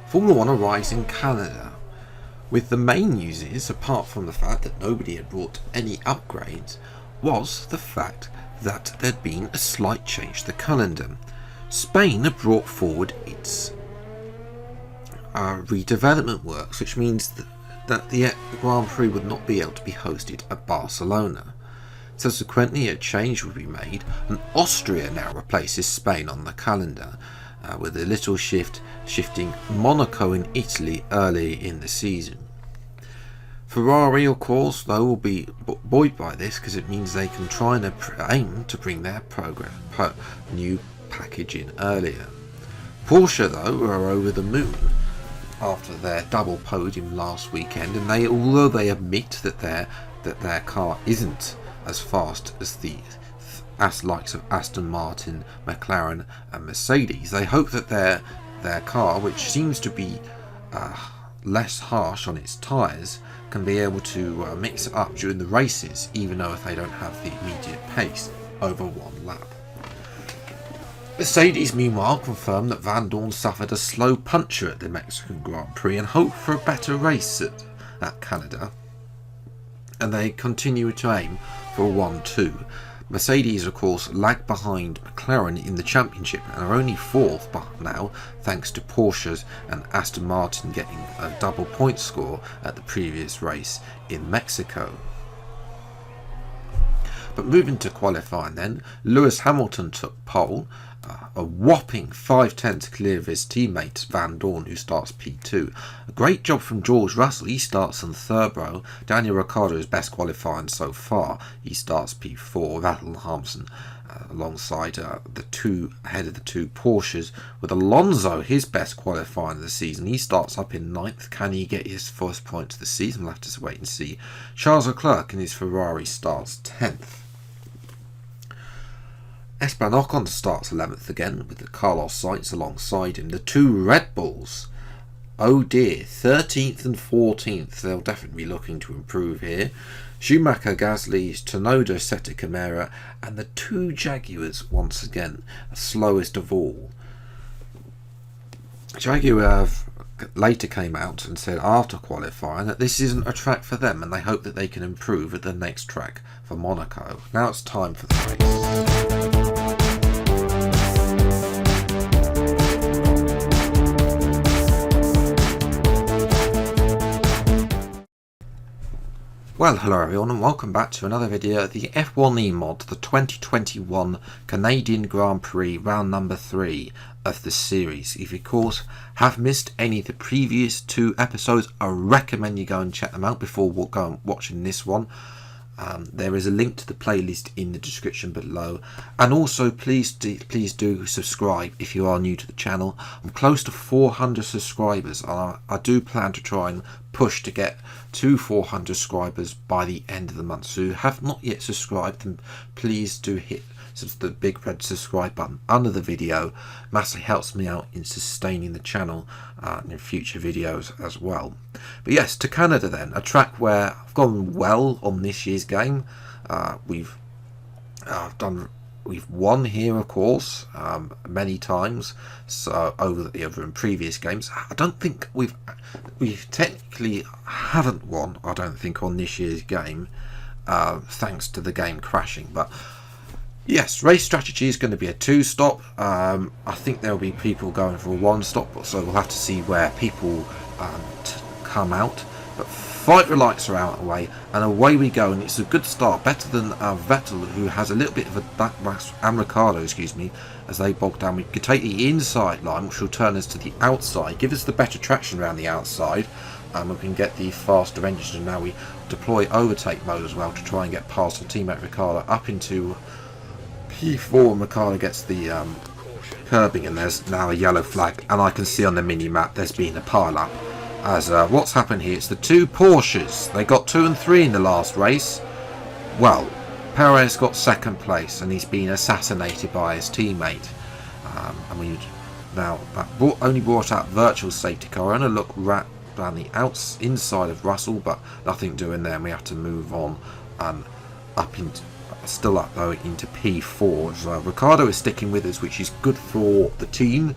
Formula 1 arrives in Canada, with the main news is, apart from the fact that nobody had brought any upgrades, was the fact that there'd been a slight change to the calendar. Spain had brought forward its redevelopment works, which means that the Grand Prix would not be able to be hosted at Barcelona. Subsequently, a change will be made, and Austria now replaces Spain on the calendar, with a little shifting Monaco in Italy early in the season. Ferrari, of course, though, will be buoyed by this because it means they can try and aim to bring their new package in earlier. Porsche, though, are over the moon after their double podium last weekend, and although they admit that their car isn't as fast as the likes of Aston Martin, McLaren and Mercedes, they hope that their car, which seems to be less harsh on its tyres, can be able to mix it up during the races, even though if they don't have the immediate pace over one lap. Mercedes meanwhile confirmed that Van Dorn suffered a slow puncture at the Mexican Grand Prix and hope for a better race at Canada, and they continue to aim for a 1-2. Mercedes, of course, lag behind McLaren in the championship and are only fourth now, thanks to Porsche's and Aston Martin getting a double point score at the previous race in Mexico. But moving to qualifying then, Lewis Hamilton took pole, a whopping 5/10 to clear of his teammate Van Dorn, who starts P2. A great job from George Russell, he starts on third row. Daniel Ricciardo's best qualifying so far, he starts P4. Vettel Harmson alongside ahead of the two Porsches, with Alonso his best qualifying of the season. He starts up in 9th. Can he get his first points of the season? We'll have to wait and see. Charles Leclerc in his Ferrari starts 10th. Esteban Ocon starts 11th again, with Carlos Sainz alongside him. The two Red Bulls, oh dear, 13th and 14th. They'll definitely be looking to improve here. Schumacher, Gasly, Tsunoda, Seta Camara, and the two Jaguars once again, the slowest of all. Jaguar later came out and said after qualifying that this isn't a track for them, and they hope that they can improve at the next track for Monaco. Now it's time for the race. Well, hello everyone and welcome back to another video of the F1-E mod, the 2021 Canadian Grand Prix round number 3 of the series. If you, of course, have missed any of the previous two episodes, I recommend you go and check them out before watching this one. There is a link to the playlist in the description below, and also please do subscribe if you are new to the channel. I'm close to 400 subscribers, and I do plan to try and push to get to 400 subscribers by the end of the month. So if you have not yet subscribed, then please do hit the big red subscribe button under the video. Massively helps me out in sustaining the channel and in future videos as well. But yes, to Canada then, a track where I've gone well on this year's game. We've won here, of course, many times. So over in previous games, I don't think we've technically haven't won. I don't think on this year's game, thanks to the game crashing, but. Yes, race strategy is going to be a 2-stop. I think there will be people going for a 1-stop, so we'll have to see where people come out. But fight lights are out of the way, and away we go. And it's a good start, better than Vettel, who has a little bit of a backlash, and Ricciardo, excuse me, as they bog down. We could take the inside line, which will turn us to the outside, give us the better traction around the outside, and we can get the faster engines. And now we deploy overtake mode as well to try and get past our teammate Ricciardo up into P4, and Ricciardo gets the curbing, and there's now a yellow flag, and I can see on the mini-map there's been a pile-up. As what's happened here, it's the two Porsches. They got 2 and 3 in the last race. Well, Perez got 2nd place, and he's been assassinated by his teammate. Now that only brought out virtual safety car, and a look down the inside of Russell, but nothing doing there, and we have to move on and still up though into P4. So Ricciardo is sticking with us, which is good for the team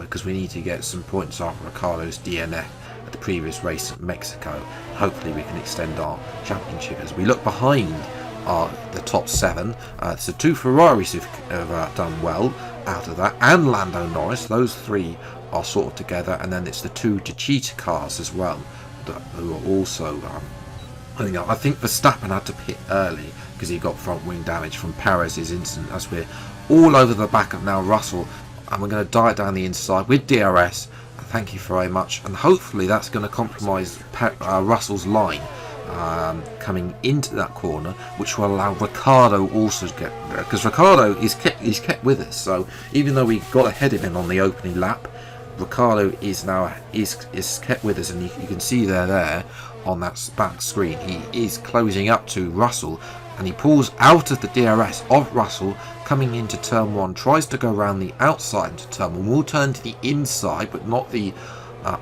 because we need to get some points off Ricciardo's DNF at the previous race at Mexico. Hopefully we can extend our championship. As we look behind the top 7, so 2 Ferraris have done well out of that, and Lando Norris. Those 3 are sort of together, and then it's the 2 Techeetah cars as well who are also I think Verstappen had to pit early because he got front wing damage from Perez's incident. As we're all over the back of now Russell, and we're going to dive down the inside with DRS. Thank you very much, and hopefully that's going to compromise Russell's line coming into that corner, which will allow Ricciardo also to get there, because Ricciardo is kept with us. So even though we got ahead of him on the opening lap, Ricciardo is kept with us, and you can see there on that back screen he is closing up to Russell, and he pulls out of the DRS of Russell coming into turn 1, tries to go around the outside into turn 1, will turn to the inside but not the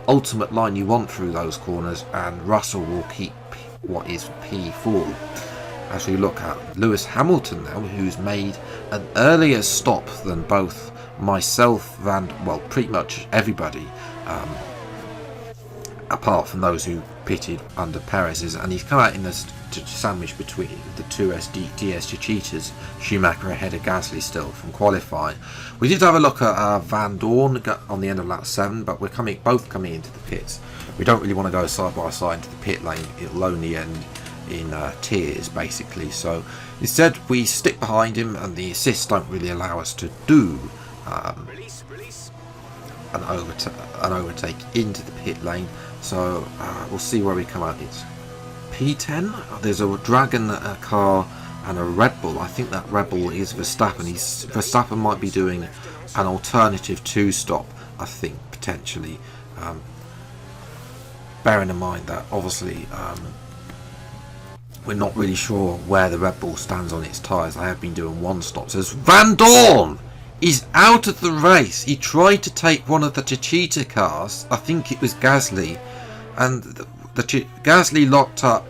ultimate line you want through those corners, and Russell will keep what is P4. As we look at Lewis Hamilton now, who's made an earlier stop than both myself and, well, pretty much everybody, apart from those who pitted under Perez's, and he's come out in the sandwich between the 2 DS Techeetahs, Schumacher ahead of Gasly still from qualifying. We did have a look at Van Dorn on the end of lap 7, but we're both coming into the pits. We don't really want to go side by side into the pit lane, it'll only end in tears basically, so instead we stick behind him, and the assists don't really allow us to do an overtake into the pit lane. So we'll see where we come out. It's P10. There's a Dragon car and a Red Bull. I think that Red Bull is Verstappen. Verstappen might be doing an alternative 2-stop, I think, potentially. Bearing in mind that obviously we're not really sure where the Red Bull stands on its tyres. I have been doing 1-stops. As Van Dorn is out of the race. He tried to take one of the Techeetah cars. I think it was Gasly, and the Gasly locked up,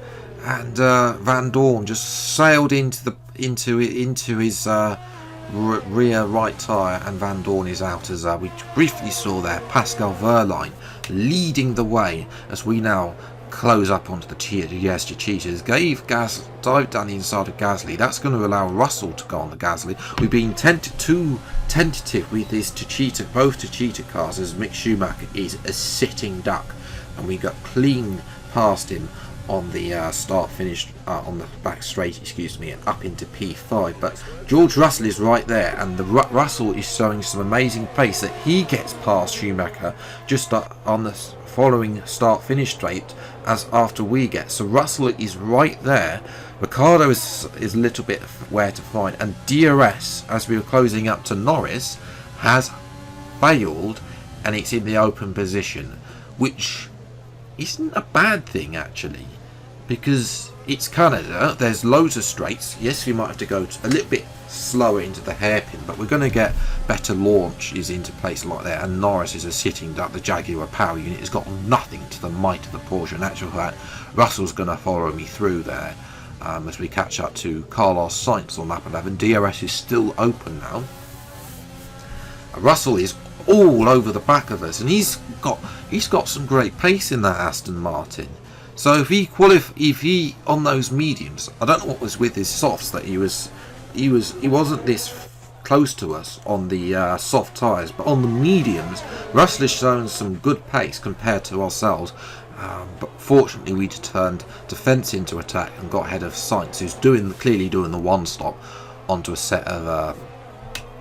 and Van Dorn just sailed into his rear right tyre, and Van Dorn is out, as we briefly saw there. Pascal Wehrlein leading the way as we now close up onto the Techeetahs. Dive down the inside of Gasly. That's going to allow Russell to go on the Gasly. We've been too tentative with both Techeetah cars, as Mick Schumacher is a sitting duck, and we got clean past him on the start finish on the back straight, and up into P5. But George Russell is right there, and Russell is showing some amazing pace that he gets past Schumacher just on the following start finish straight as after we get. So Russell is right there. Ricciardo is a little bit where to find, and DRS, as we were closing up to Norris, has failed, and it's in the open position, which isn't a bad thing actually, because it's Canada. There's loads of straights. Yes, we might have to go a little bit slower into the hairpin, but we're going to get better launches into place like that. And Norris is a sitting duck. The Jaguar power unit has got nothing to the might of the Porsche. In actual fact, Russell's going to follow me through there as we catch up to Carlos Sainz on lap 11. DRS is still open now. Russell is all over the back of us, and he's got some great pace in that Aston Martin. So if he on those mediums, I don't know what was with his softs that he wasn't this close to us on the soft tyres, but on the mediums, Russell has shown some good pace compared to ourselves. But fortunately, we turned defence into attack and got ahead of Sainz, who's clearly doing the 1-stop onto a set of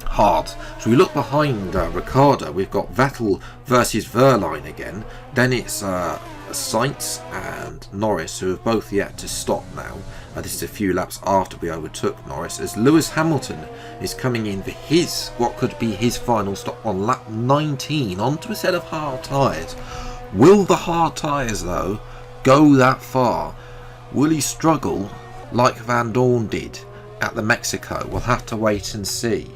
hards. So we look behind Ricciardo. We've got Vettel versus Wehrlein again. Then it's Sainz and Norris, who have both yet to stop now. This is a few laps after we overtook Norris, as Lewis Hamilton is coming in for what could be his final stop on lap 19 onto a set of hard tyres. Will the hard tyres though go that far? Will he struggle like Van Dorn did at the Mexico? We'll have to wait and see.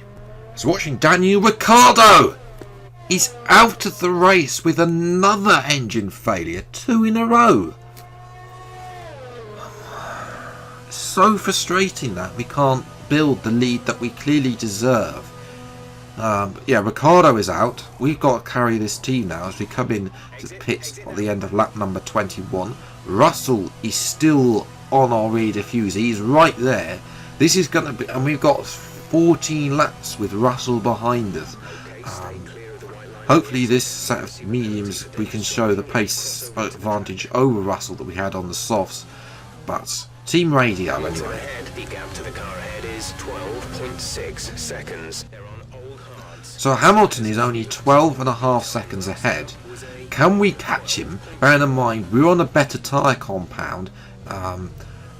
So watching Daniel Ricciardo is out of the race with another engine failure, 2 in a row. so frustrating that we can't build the lead that we clearly deserve. Yeah, Ricciardo is out. We've got to carry this team now as we come in to the pits at the end of lap number 21. Russell is still on our rear diffuser. He's right there. This is going to be, and we've got 14 laps with Russell behind us. Hopefully this set of mediums we can show the pace advantage over Russell that we had on the softs. But team radio anyway. The gap to the car ahead is 12.6 seconds. So Hamilton is only 12.5 seconds ahead. Can we catch him? Bearing in mind we're on a better tyre compound,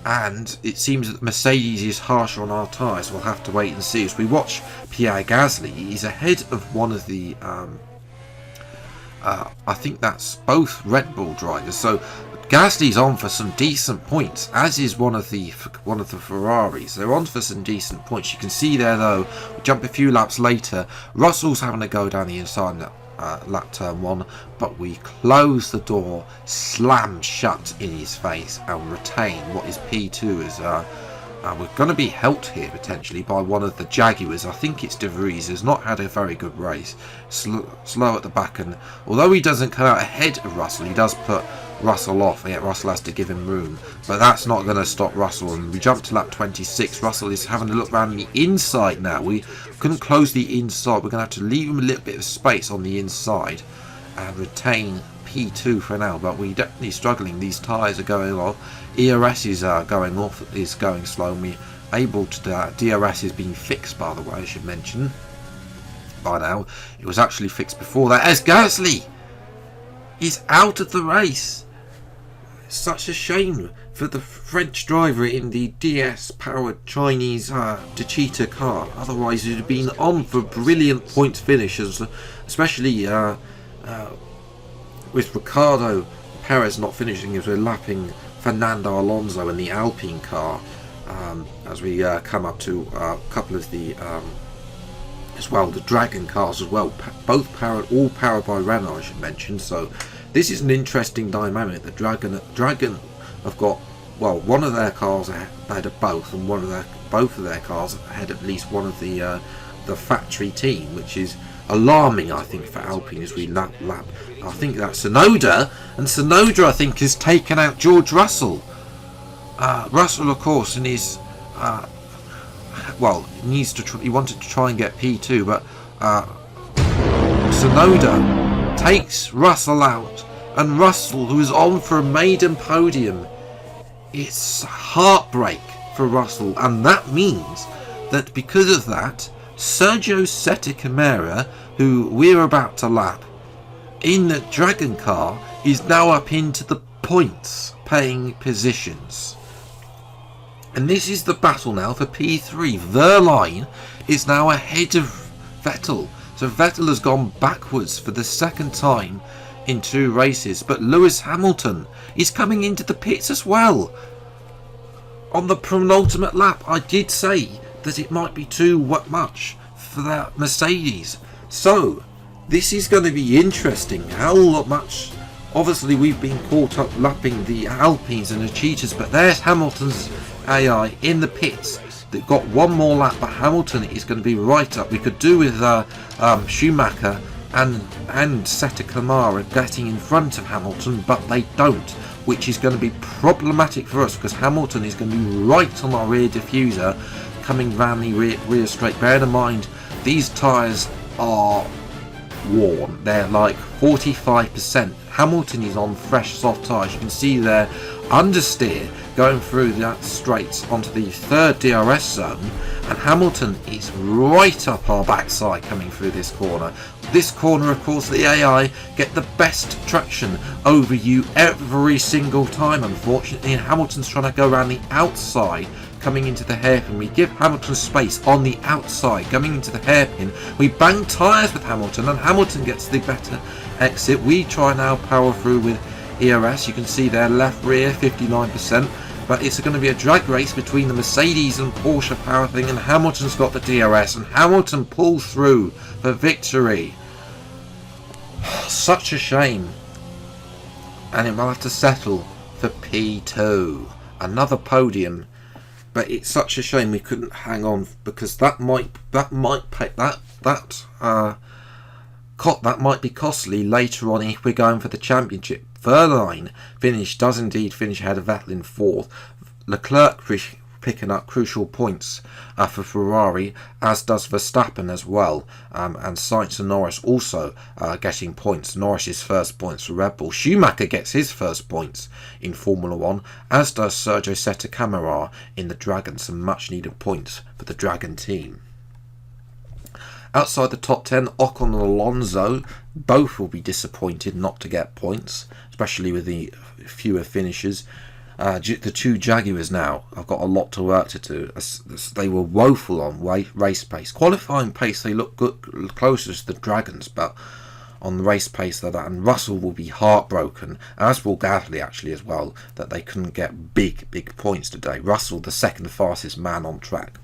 and it seems that Mercedes is harsher on our tyres. We'll have to wait and see. As we watch Pierre Gasly, he's ahead of one of the I think that's both Red Bull drivers. So Gasly's on for some decent points, as is one of the Ferraris. They're on for some decent points. You can see there though, we jump a few laps later, Russell's having to go down the inside lap turn 1, but we close the door, slam shut in his face, and retain what is P2 as we're going to be helped here potentially by one of the Jaguars. I think it's De Vries, has not had a very good race, slow at the back, and although he doesn't come out ahead of Russell, he does put Russell off. Yet Russell has to give him room, but that's not going to stop Russell. And we jump to lap 26. Russell is having to look around the inside now. We couldn't close the inside. We're going to have to leave him a little bit of space on the inside and retain P2 for now, but we're definitely struggling. These tyres are going off. ERS is going off, is going slow, and we're able to DRS is being fixed, by the way, I should mention. By now, it was actually fixed before that, as Gasly is out of the race. Such a shame for the French driver in the DS-powered Chinese Techeetah car. Otherwise, it would have been on for brilliant point finishes, especially with Ricardo Perez not finishing as we're lapping Fernando Alonso in the Alpine car. As we come up to a couple of the as well, the Dragon cars as well, both all powered by Renault, I should mention. So this is an interesting dynamic. The Dragon have got, well, one of their cars ahead of both, and both of their cars ahead of at least one of the factory team, which is alarming, I think, for Alpine as we lap. I think that's Tsunoda, and Tsunoda, I think, has taken out George Russell. Russell, of course, in his well, he wanted to try and get P2, but Tsunoda takes Russell out, and Russell, who is on for a maiden podium, it's heartbreak for Russell, and that means that because of that, Sergio Sette Camara, who we're about to lap in the Dragon car, is now up into the points paying positions. And this is the battle now for P3. Verline is now ahead of Vettel. So Vettel has gone backwards for the second time in 2 races. But Lewis Hamilton is coming into the pits as well. On the penultimate lap, I did say that it might be too much for that Mercedes. So this is going to be interesting. How much... Obviously, we've been caught up lapping the Alpines and the Cheetahs, but there's Hamilton's AI in the pits. They've got one more lap, but Hamilton is going to be right up. We could do with Schumacher and Sette Camara getting in front of Hamilton, but they don't, which is going to be problematic for us because Hamilton is going to be right on our rear diffuser coming round the rear straight. Bear in mind, these tyres are worn. They're like 45%. Hamilton is on fresh soft tyres. You can see there understeer going through that straight onto the 3rd DRS zone, and Hamilton is right up our backside coming through this corner. This corner, of course, the AI get the best traction over you every single time, unfortunately, and Hamilton's trying to go around the outside coming into the hairpin. We give Hamilton space on the outside coming into the hairpin. We bang tyres with Hamilton, and Hamilton gets the better exit. We try now power through with ERS. You can see there left rear 59%, but it's going to be a drag race between the Mercedes and Porsche power thing, and Hamilton's got the DRS, and Hamilton pulls through for victory. Such a shame, and it will have to settle for P2. Another podium but it's such a shame we couldn't hang on, because that might pay that might be costly later on if we're going for the championship. Verline does indeed finish ahead of Vettel in 4th. Leclerc picking up crucial points for Ferrari, as does Verstappen as well, and Sainz and Norris also getting points. Norris's first points for Red Bull. Schumacher gets his first points in Formula 1, as does Sergio Sette-Câmara in the Dragon. Some much needed points for the Dragon team. Outside the top 10, Ocon and Alonso both will be disappointed not to get points, especially with the fewer finishes. The two Jaguars now have got a lot to work to do. They were woeful on race pace. Qualifying pace, they look good, closer to the Dragons, but on the race pace they're that. And Russell will be heartbroken, as will Gasly actually as well, that they couldn't get big points today. Russell, the second fastest man on track.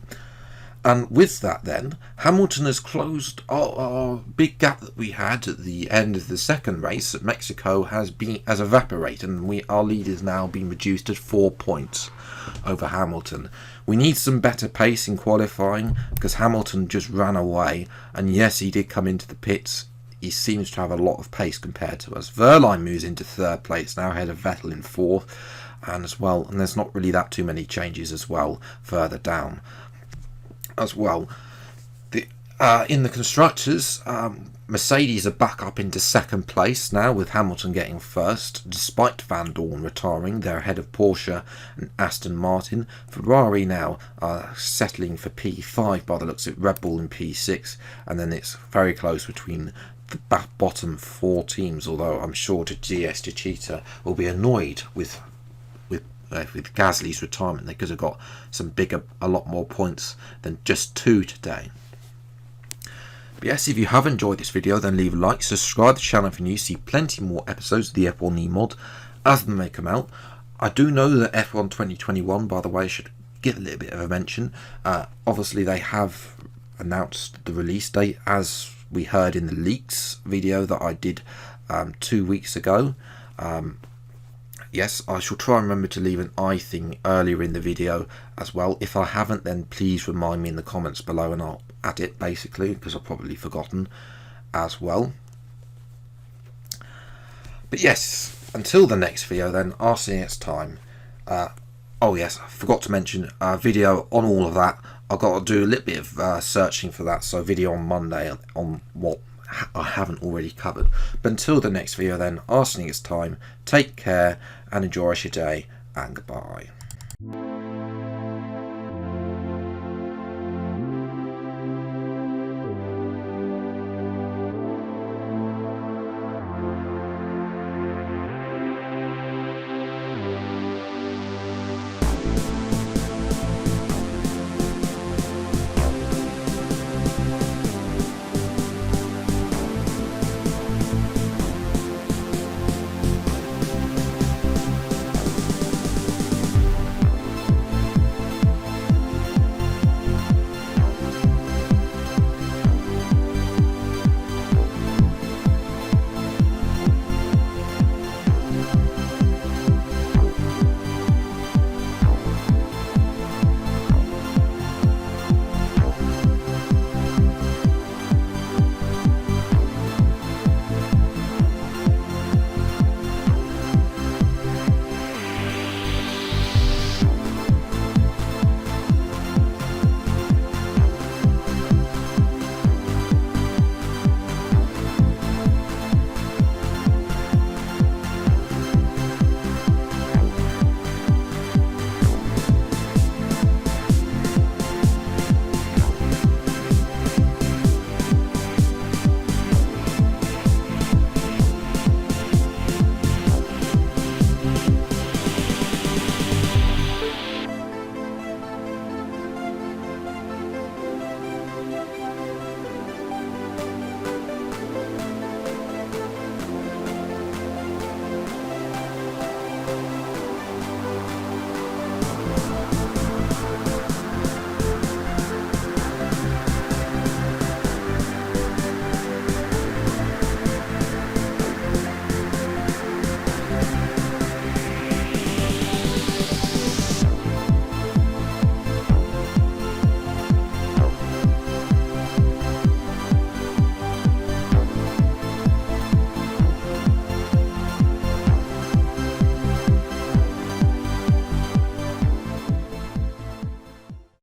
And with that then, Hamilton has closed our big gap that we had at the end of the second race at Mexico has evaporated, and our lead has now been reduced to 4 points over Hamilton. We need some better pace in qualifying, because Hamilton just ran away, and yes, he did come into the pits. He seems to have a lot of pace compared to us. Verline moves into 3rd place now, ahead of Vettel in 4th, and as well, and there's not really that too many changes as well further down. As well, in the constructors, Mercedes are back up into 2nd place now, with Hamilton getting 1st, despite Van Dorn retiring. They're ahead of Porsche and Aston Martin. Ferrari now are settling for P5 by the looks of Red Bull in P6, and then it's very close between the bottom 4 teams, although I'm sure GS Techeetah will be annoyed with Gasly's retirement. They could have got a lot more points than just 2 today. But yes, if you have enjoyed this video, then leave a like, subscribe to the channel if you're new, see plenty more episodes of the F1-E mod as they come out. I do know that F1 2021, by the way, should get a little bit of a mention. Obviously they have announced the release date, as we heard in the leaks video that I did 2 weeks ago. Yes, I shall try and remember to leave an I thing earlier in the video as well. If I haven't, then please remind me in the comments below and I'll add it, basically, because I've probably forgotten as well. But yes, until the next video then, I'll see you next time. Oh yes, I forgot to mention a video on all of that. I've got to do a little bit of searching for that, so video on Monday on what I haven't already covered. But until the next video then, I'll see you next time. Take care and enjoy your day, and goodbye.